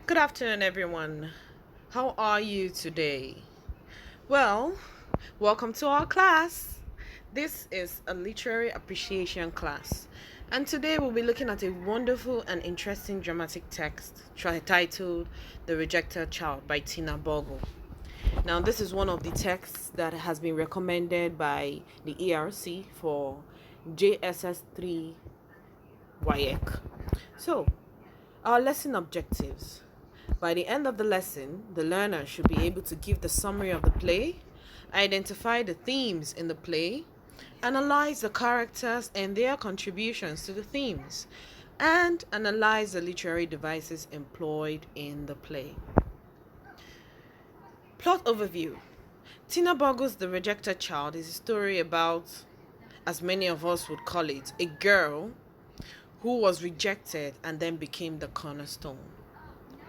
Good afternoon, everyone. How are you today? Well, welcome to our class. This is a literary appreciation class, and today we'll be looking at a wonderful and interesting dramatic text titled The Rejected Child by Tina Bogwu. Now, this is one of the texts that has been recommended by the ERC for JSS3 WAEC. So, our lesson objectives. By the end of the lesson, the learner should be able to give the summary of the play, identify the themes in the play, analyze the characters and their contributions to the themes, and analyze the literary devices employed in the play. Plot overview. Tina Bogwu's The Rejected Child is a story about, as many of us would call it, a girl who was rejected and then became the cornerstone.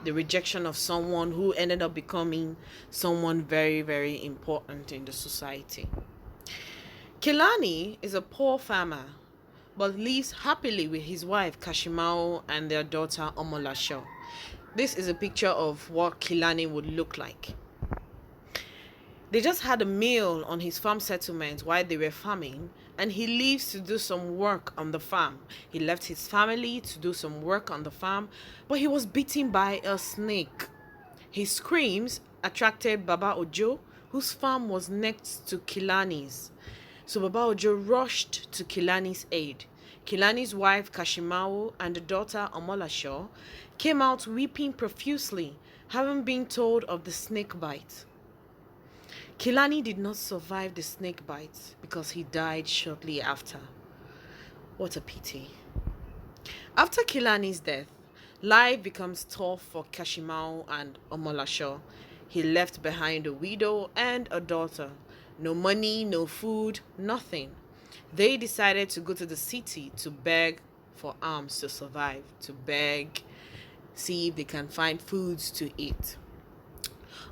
The rejection of someone who ended up becoming someone very, very important in the society. Kilani is a poor farmer but lives happily with his wife Kashimao and their daughter Omolasho. This is a picture of what Kilani would look like. They just had a meal on his farm settlement while they were farming, and he leaves to do some work on the farm. He left his family to do some work on the farm, but he was bitten by a snake. His screams attracted Baba Ojo, whose farm was next to Kilani's. So Baba Ojo rushed to Kilani's aid. Kilani's wife Kashimao and the daughter Omolasho came out weeping profusely, having been told of the snake bite. Kilani did not survive the snake bite because he died shortly after. What a pity. After Kilani's death, life becomes tough for Kashimao and Omolasho. He left behind a widow and a daughter. No money, no food, nothing. They decided to go to the city to beg for alms to survive, to beg, see if they can find foods to eat.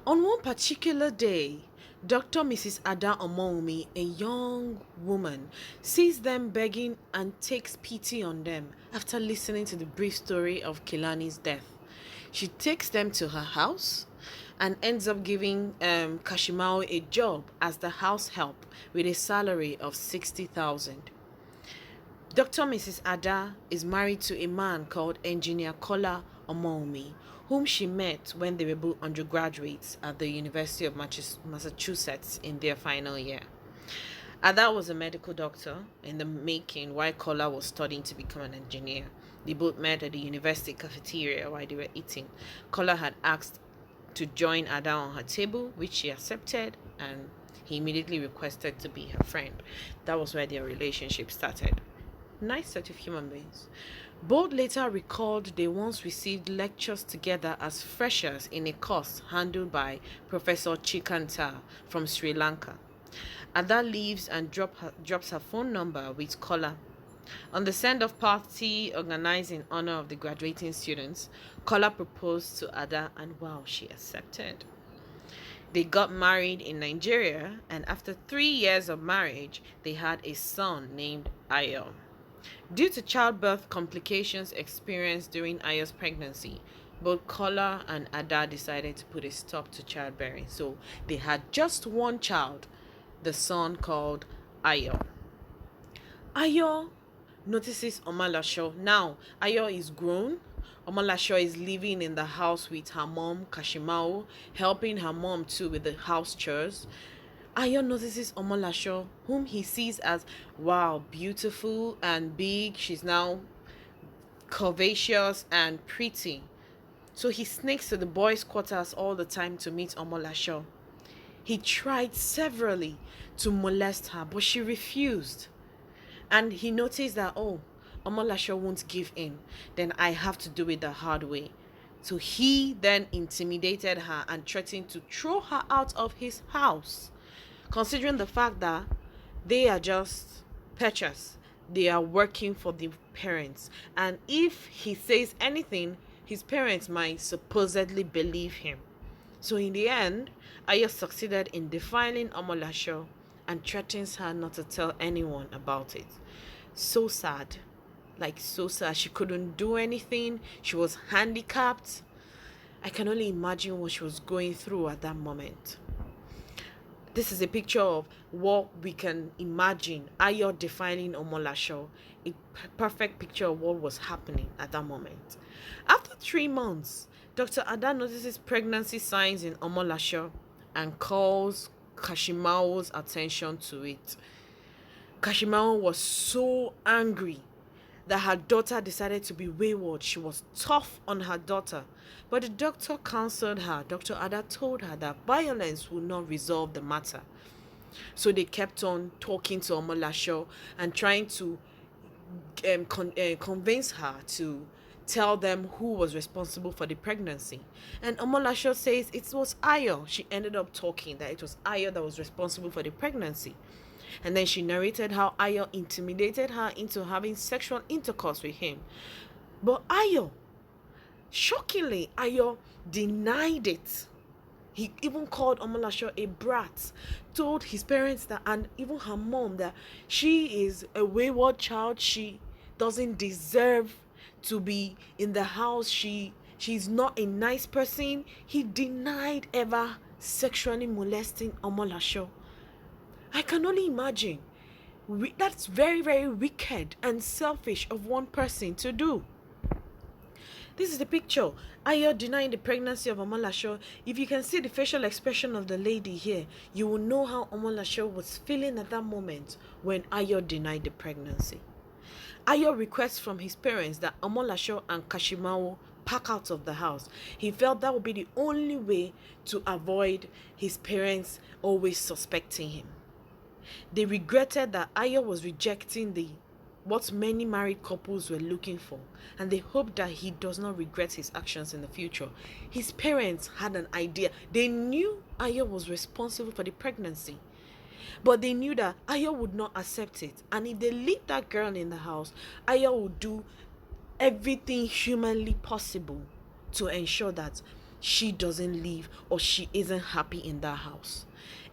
On one particular day, Dr. Mrs. Ada Omoumi, a young woman, sees them begging and takes pity on them after listening to the brief story of Kilani's death. She takes them to her house and ends up giving Kashimao a job as the house help with a salary of 60,000. Dr. Mrs. Ada is married to a man called Engineer Kola Omoumi, whom she met when they were both undergraduates at the University of Massachusetts in their final year. Ada was a medical doctor in the making while Kola was studying to become an engineer. They both met at the university cafeteria while they were eating. Kola had asked to join Ada on her table, which she accepted, and he immediately requested to be her friend. That was where their relationship started. Nice set of human beings. Both later recalled they once received lectures together as freshers in a course handled by Professor Chikanta from Sri Lanka. Ada leaves and drops her phone number with Kola. On the send-off party organized in honor of the graduating students, Kola proposed to Ada and wow, she accepted. They got married in Nigeria, and after 3 years of marriage, they had a son named Ayo. Due to childbirth complications experienced during Ayo's pregnancy, both Kola and Ada decided to put a stop to childbearing. So they had just one child, the son called Ayo. Ayo notices Omolasho. Now, Ayo is grown. Omolasho is living in the house with her mom, Kashimao, helping her mom too with the house chores. Ayo notices Omolasho, whom he sees as, wow, beautiful and big. She's now curvaceous and pretty. So he sneaks to the boys' quarters all the time to meet Omolasho. He tried severally to molest her, but she refused. And he noticed that, oh, Omolasho won't give in. Then I have to do it the hard way. So he then intimidated her and threatened to throw her out of his house. Considering the fact that they are just purchased, they are working for the parents. And if he says anything, his parents might supposedly believe him. So in the end, Aya succeeded in defiling Omolasho and threatens her not to tell anyone about it. So sad. Like so sad. She couldn't do anything. She was handicapped. I can only imagine what she was going through at that moment. This is a picture of what we can imagine Ayo defining Omolasho, a perfect picture of what was happening at that moment. After 3 months, Dr. Ada notices pregnancy signs in Omolasho and calls Kashimao's attention to it. Kashimao was so angry that her daughter decided to be wayward. She was tough on her daughter. But the doctor counseled her. Dr. Ada told her that violence would not resolve the matter. So they kept on talking to Omolasho and trying to convince her to tell them who was responsible for the pregnancy. And Omolasho says it was Ayo. She ended up talking that it was Ayo that was responsible for the pregnancy. And then she narrated how Ayo intimidated her into having sexual intercourse with him. But Ayo, shockingly, Ayo denied it. He even called Omolasho a brat, told his parents that, and even her mom, that she is a wayward child. She doesn't deserve to be in the house. She's not a nice person. He denied ever sexually molesting Omolasho. I can only imagine. That's very, very wicked and selfish of one person to do. This is the picture. Ayo denying the pregnancy of Omolasho. If you can see the facial expression of the lady here, you will know how Omolasho was feeling at that moment when Ayo denied the pregnancy. Ayo requests from his parents that Omolasho and Kashimao pack out of the house. He felt that would be the only way to avoid his parents always suspecting him. They regretted that Ayo was rejecting what many married couples were looking for, and they hoped that he does not regret his actions in the future. His parents had an idea. They knew Ayo was responsible for the pregnancy, but they knew that Ayo would not accept it. And if they leave that girl in the house, Ayo would do everything humanly possible to ensure that she doesn't leave or she isn't happy in that house.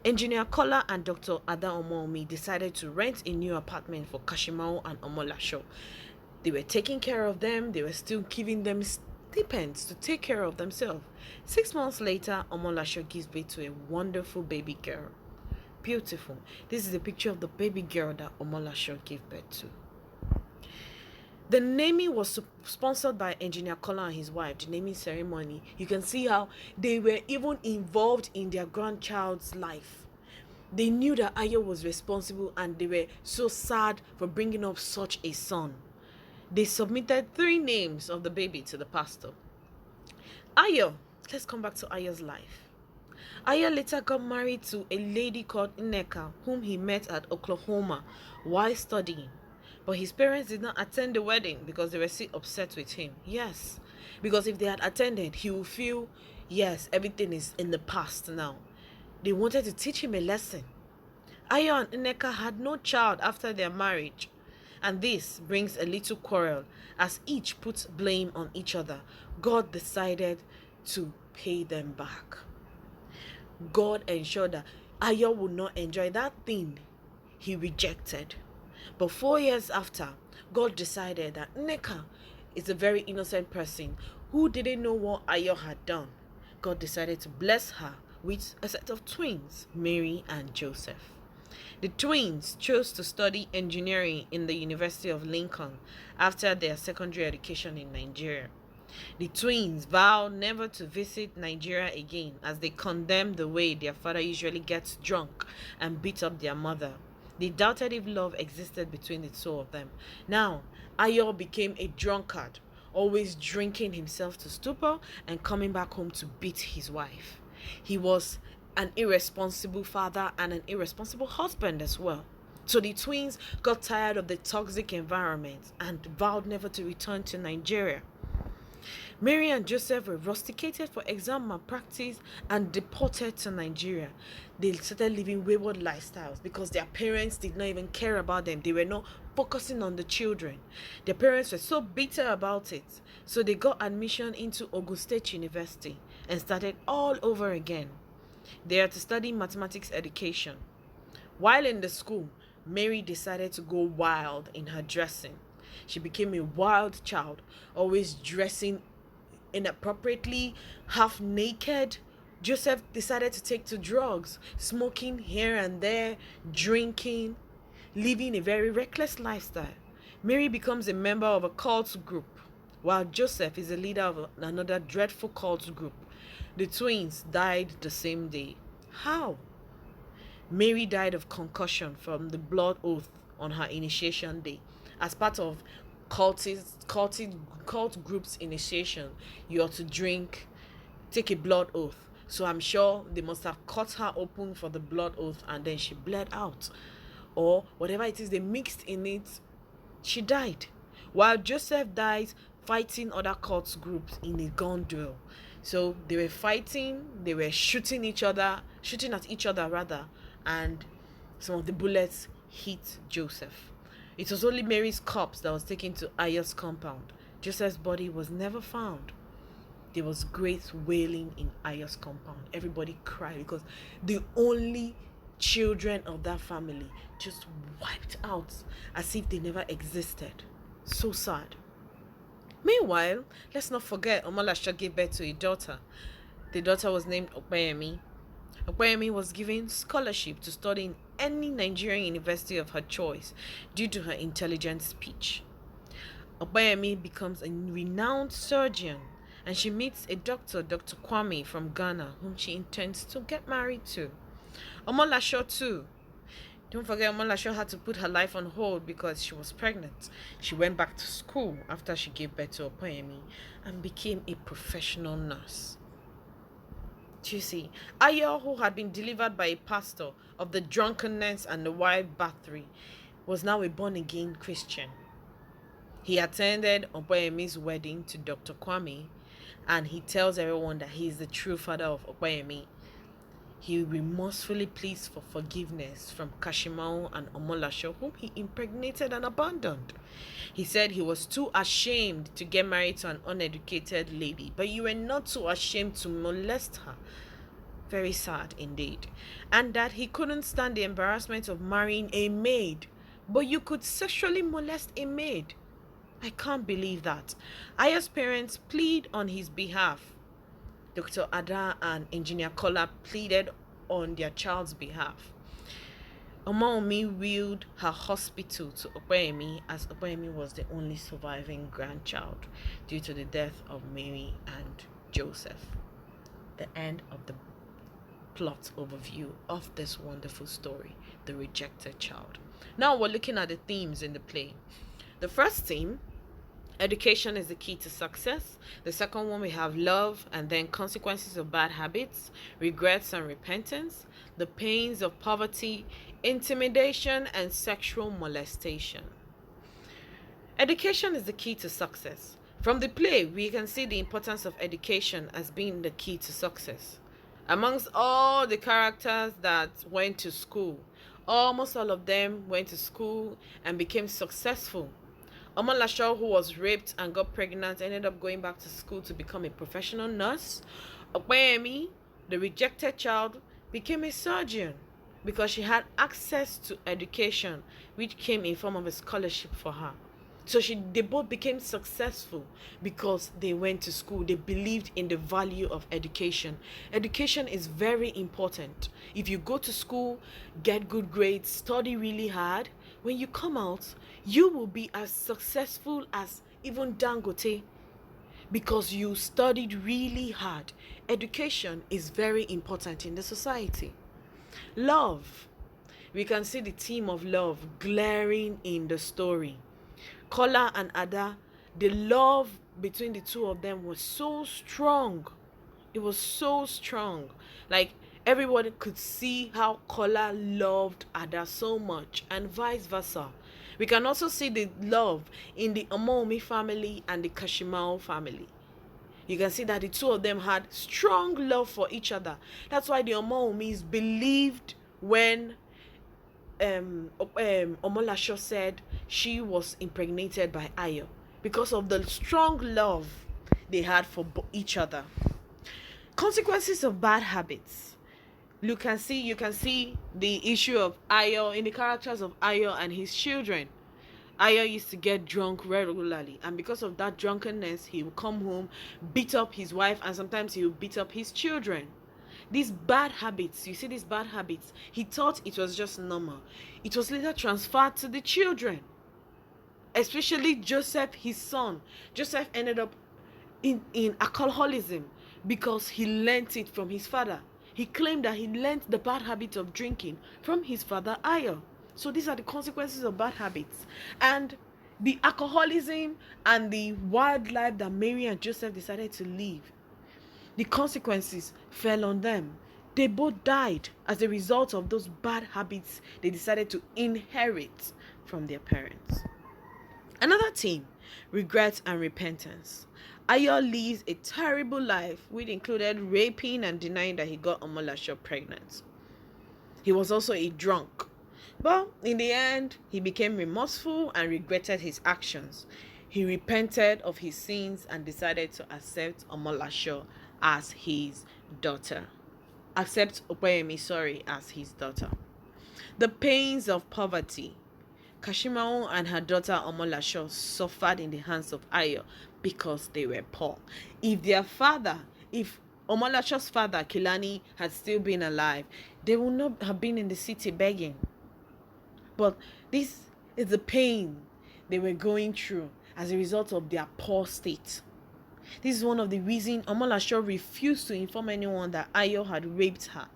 Engineer Kola and Dr. Ada Omomi decided to rent a new apartment for Kashimao and Omolasho. They were taking care of them. They were still giving them stipends to take care of themselves. 6 months later, Omolasho gives birth to a wonderful baby girl. Beautiful. This is a picture of the baby girl that Omolasho gave birth to. The naming was sponsored by Engineer Kola and his wife, the naming ceremony. You can see how they were even involved in their grandchild's life. They knew that Ayo was responsible and they were so sad for bringing up such a son. They submitted 3 names of the baby to the pastor. Ayo, let's come back to Ayo's life. Ayo later got married to a lady called Nneka, whom he met at Oklahoma while studying. But his parents did not attend the wedding because they were still upset with him. Yes, because if they had attended, he would feel, yes, everything is in the past now. They wanted to teach him a lesson. Ayo and Nneka had no child after their marriage. And this brings a little quarrel as each puts blame on each other. God decided to pay them back. God ensured that Ayo would not enjoy that thing he rejected. But 4 years after, God decided that Nneka is a very innocent person who didn't know what Ayo had done. God decided to bless her with a set of twins, Mary and Joseph. The twins chose to study engineering in the University of Lincoln after their secondary education in Nigeria. The twins vowed never to visit Nigeria again as they condemned the way their father usually gets drunk and beat up their mother. They doubted if love existed between the two of them. Now, Ayo became a drunkard, always drinking himself to stupor and coming back home to beat his wife. He was an irresponsible father and an irresponsible husband as well. So the twins got tired of the toxic environment and vowed never to return to Nigeria. Mary and Joseph were rusticated for exam malpractice and deported to Nigeria. They started living wayward lifestyles because their parents did not even care about them. They were not focusing on the children. Their parents were so bitter about it. So they got admission into Ogun State University and started all over again. They are to study mathematics education. While in the school, Mary decided to go wild in her dressing. She became a wild child, always dressing inappropriately, half naked. Joseph decided to take to drugs, smoking here and there, drinking, living a very reckless lifestyle. Mary becomes a member of a cult group, while Joseph is the leader of another dreadful cult group. The twins died the same day. How? Mary died of concussion from the blood oath on her initiation day. As part of cult group's initiation, you are to drink, take a blood oath. So I'm sure they must have cut her open for the blood oath and then she bled out. Or whatever it is they mixed in it, she died. While Joseph died fighting other cult groups in a gun duel. So they were fighting, they were shooting at each other rather, and some of the bullets hit Joseph. It was only Mary's corpse that was taken to Ayo's compound. Joseph's body was never found. There was great wailing in Ayo's compound. Everybody cried because the only children of that family just wiped out as if they never existed. So sad. Meanwhile, let's not forget Omolasho gave birth to a daughter. The daughter was named Opeyemi. Opeyemi was given scholarship to study in any Nigerian university of her choice due to her intelligent speech. Opeyemi becomes a renowned surgeon and she meets a doctor, Dr. Kwame from Ghana, whom she intends to get married to. Omolasho too. Don't forget, Omolasho had to put her life on hold because she was pregnant. She went back to school after she gave birth to Opeyemi and became a professional nurse. Do you see? Ayo, who had been delivered by a pastor of the drunkenness and the wild battery, was now a born-again Christian. He attended Opeyemi's wedding to Dr. Kwame, and he tells everyone that he is the true father of Opeyemi. He remorsefully pleads for forgiveness from Kashimao and Omolasho, whom he impregnated and abandoned. He said he was too ashamed to get married to an uneducated lady, but you were not too ashamed to molest her. Very sad indeed. And that he couldn't stand the embarrassment of marrying a maid, but you could sexually molest a maid. I can't believe that. Aya's parents plead on his behalf. Dr. Ada and Engineer Kola pleaded on their child's behalf. Omomi willed her hospital to Opeyemi as Opeyemi was the only surviving grandchild due to the death of Mary and Joseph. The end of the plot overview of this wonderful story, The Rejected Child. Now we're looking at the themes in the play. The first theme, education is the key to success. The second one, we have love and then consequences of bad habits, regrets and repentance, the pains of poverty, intimidation, and sexual molestation. Education is the key to success. From the play, we can see the importance of education as being the key to success. Amongst all the characters that went to school, almost all of them went to school and became successful. Omolasho, who was raped and got pregnant, ended up going back to school to become a professional nurse. Opeyemi, the rejected child, became a surgeon because she had access to education, which came in form of a scholarship for her. So they both became successful because they went to school. They believed in the value of education. Education is very important. If you go to school, get good grades, study really hard, when you come out, you will be as successful as even Dangote because you studied really hard. Education is very important in the society. Love. We can see the theme of love glaring in the story. Kola and Ada, the love between the two of them was so strong. It was so strong. Like, everybody could see how Kola loved Ada so much and vice versa. We can also see the love in the Omomi family and the Kashimao family. You can see that the two of them had strong love for each other. That's why the Omomis believed when Omolasho said she was impregnated by Ayo because of the strong love they had for each other. Consequences of bad habits. You can see the issue of Ayo in the characters of Ayo and his children. Ayo used to get drunk regularly, and because of that drunkenness, he would come home, beat up his wife, and sometimes he would beat up his children. These bad habits, you see these bad habits, he thought it was just normal. It was later transferred to the children, especially Joseph, his son. Joseph ended up in alcoholism because he learnt it from his father. He claimed that he learnt the bad habit of drinking from his father Ayo. So these are the consequences of bad habits. And the alcoholism and the wild life that Mary and Joseph decided to live, the consequences fell on them. They both died as a result of those bad habits they decided to inherit from their parents. Another theme, regret and repentance. Ayo lives a terrible life, which included raping and denying that he got Omolasho pregnant. He was also a drunk. But in the end, he became remorseful and regretted his actions. He repented of his sins and decided to accept Omolasho as his daughter. Accept Opeyemi, as his daughter. The pains of poverty. Kashimao and her daughter Omolasho suffered in the hands of Ayo because they were poor. If Omolasho's father, Kilani, had still been alive, they would not have been in the city begging. But this is the pain they were going through as a result of their poor state. This is one of the reasons Omolasho refused to inform anyone that Ayo had raped her.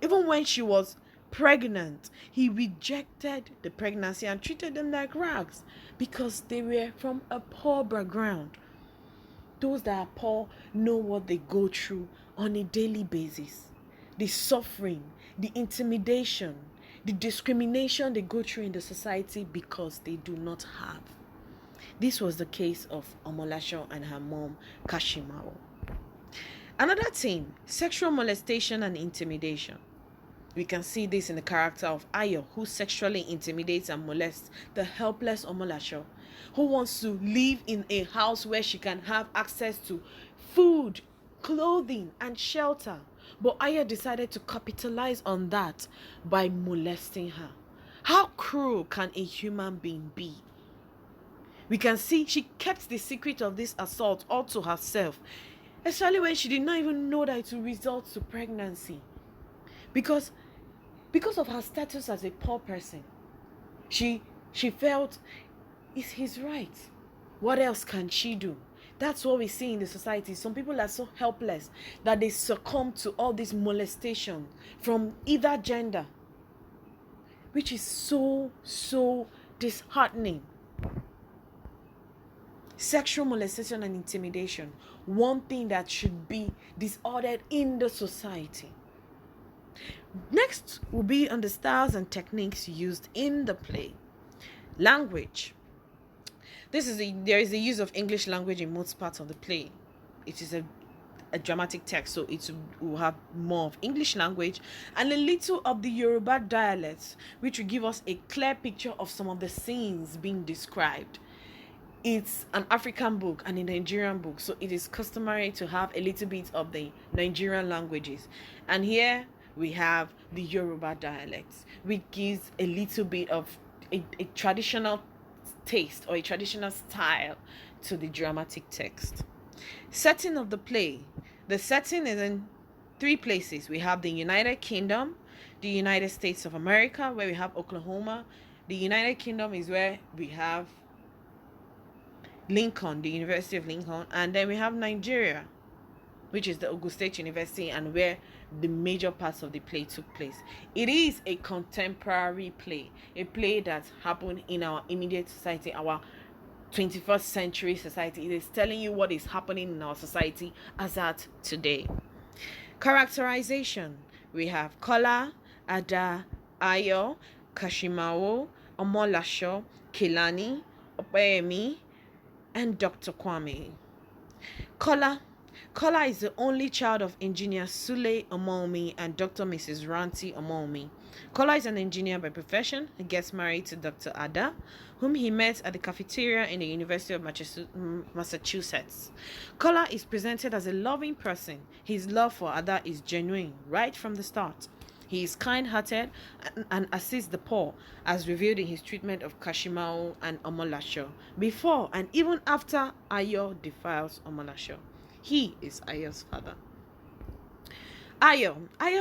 Even when she was pregnant, he rejected the pregnancy and treated them like rags because they were from a poor background. Those that are poor know what they go through on a daily basis. The suffering, the intimidation, the discrimination they go through in the society because they do not have. This was the case of Omolasho and her mom, Kashimao. Another theme, sexual molestation and intimidation. We can see this in the character of Ayo, who sexually intimidates and molests the helpless Omolasho, who wants to live in a house where she can have access to food, clothing, and shelter. But Ayo decided to capitalize on that by molesting her. How cruel can a human being be? We can see she kept the secret of this assault all to herself, especially when she did not even know that it would result to pregnancy. Because of her status as a poor person, she felt it's his right. What else can she do? That's what we see in the society. Some people are so helpless that they succumb to all this molestation from either gender, which is so disheartening. Sexual molestation and intimidation, one thing that should be disordered in the society. Next will be on the styles and techniques used in the play. Language. There is a use of English language in most parts of the play. It is a dramatic text, so it will have more of English language and a little of the Yoruba dialects, which will give us a clear picture of some of the scenes being described. It's an African book and a Nigerian book, so it is customary to have a little bit of the Nigerian languages. And here we have the Yoruba dialects, which gives a little bit of a traditional taste or a traditional style to the dramatic text. Setting of the play. The setting is in 3 places. We have the United Kingdom, the United States of America, where we have Oklahoma. The United Kingdom is where we have Lincoln, the University of Lincoln, and then we have Nigeria, which is the Ogun State University, and where the major parts of the play took place. It is a contemporary play, a play that happened in our immediate society, our 21st century society. It is telling you what is happening in our society as at today. Characterization. We have Kola, Ada, Ayo, Kashimao, Omolasho, Kilani, Opeyemi, and Dr. Kwame. Kola is the only child of engineer Sule Omomi and Dr. Mrs. Ranti Omomi. Kola is an engineer by profession. He gets married to Dr. Ada, whom he met at the cafeteria in the University of Massachusetts. Kola is presented as a loving person. His love for Ada is genuine right from the start. He is kind-hearted and assists the poor, as revealed in his treatment of Kashimao and Omolasho, before and even after Ayo defiles Omolasho. He is Ayo's father. Ayo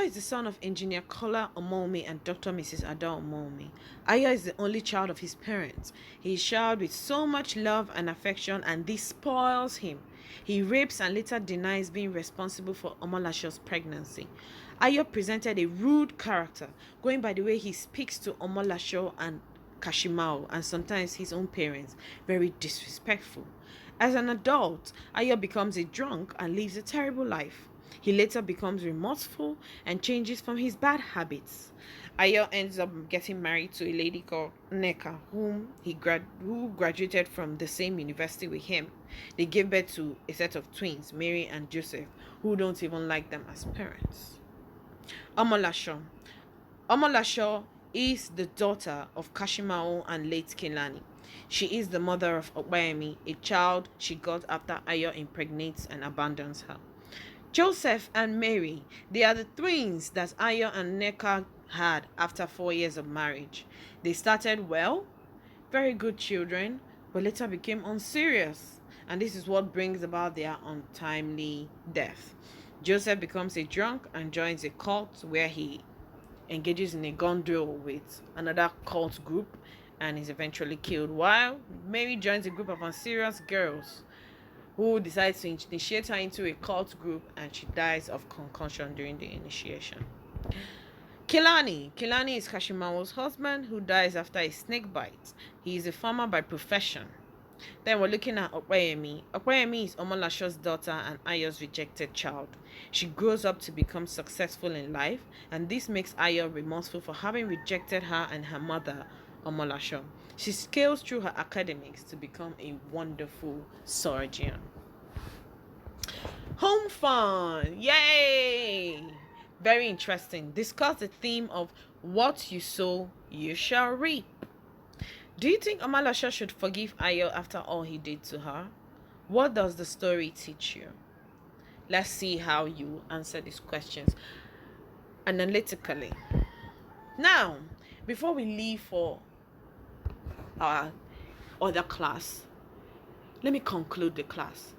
is the son of engineer Kola Omomi and Dr. Mrs. Ada Omomi. Ayo is the only child of his parents. He is showered with so much love and affection, and this spoils him. He rapes and later denies being responsible for Omolasho's pregnancy. Ayo presented a rude character, going by the way he speaks to Omolasho and Kashimao, and sometimes his own parents, very disrespectful. As an adult, Ayo becomes a drunk and lives a terrible life. He later becomes remorseful and changes from his bad habits. Ayo ends up getting married to a lady called Neka, who graduated from the same university with him. They gave birth to a set of twins, Mary and Joseph, who don't even like them as parents. Omolasho. Omolasho is the daughter of Kashimao and late Kilani. She is the mother of Okbayemi, a child she got after Ayo impregnates and abandons her. Joseph and Mary, they are the twins that Ayo and Neka had after 4 years of marriage. They started well, very good children, but later became unserious, and this is what brings about their untimely death. Joseph becomes a drunk and joins a cult where he engages in a gun duel with another cult group and is eventually killed, while Mary joins a group of unserious girls who decides to initiate her into a cult group, and she dies of concussion during the initiation. Kilani is Kashimawo's husband, who dies after a snake bite. He is a farmer by profession. Then we're looking at Okbayemi. Okbayemi is Omolasho's daughter and Ayo's rejected child. She grows up to become successful in life, and this makes Ayo remorseful for having rejected her and her mother, Omolasho. She scales through her academics to become a wonderful surgeon. Home fun! Yay! Very interesting. Discuss the theme of what you sow, you shall reap. Do you think Omolasho should forgive Ayo after all he did to her? What does the story teach you? Let's see how you answer these questions analytically. Now, before we leave for our other class, let me conclude the class.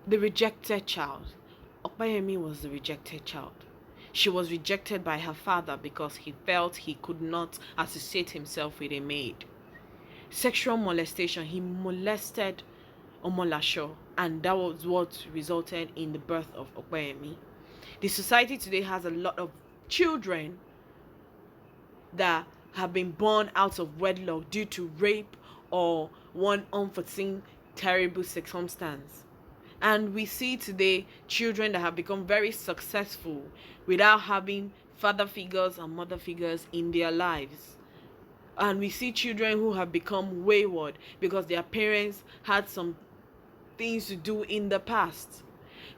The rejected child. Okbayemi was the rejected child. She was rejected by her father because he felt he could not associate himself with a maid. Sexual molestation. He molested Omolasho, and that was what resulted in the birth of Okbayemi. The society today has a lot of children that have been born out of wedlock due to rape or one unforeseen terrible circumstance. And we see today children that have become very successful without having father figures and mother figures in their lives. And we see children who have become wayward because their parents had some things to do in the past.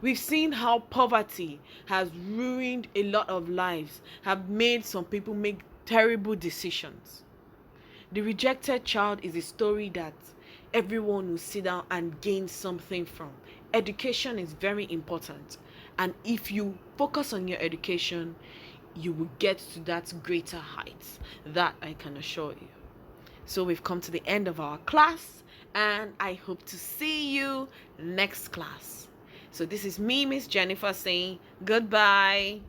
We've seen how poverty has ruined a lot of lives, have made some people make terrible decisions. The rejected child is a story that everyone will sit down and gain something from. Education is very important, and if you focus on your education, you will get to that greater heights. That I can assure you. So we've come to the end of our class, and I hope to see you next class. So this is me, Miss Jennifer, saying goodbye.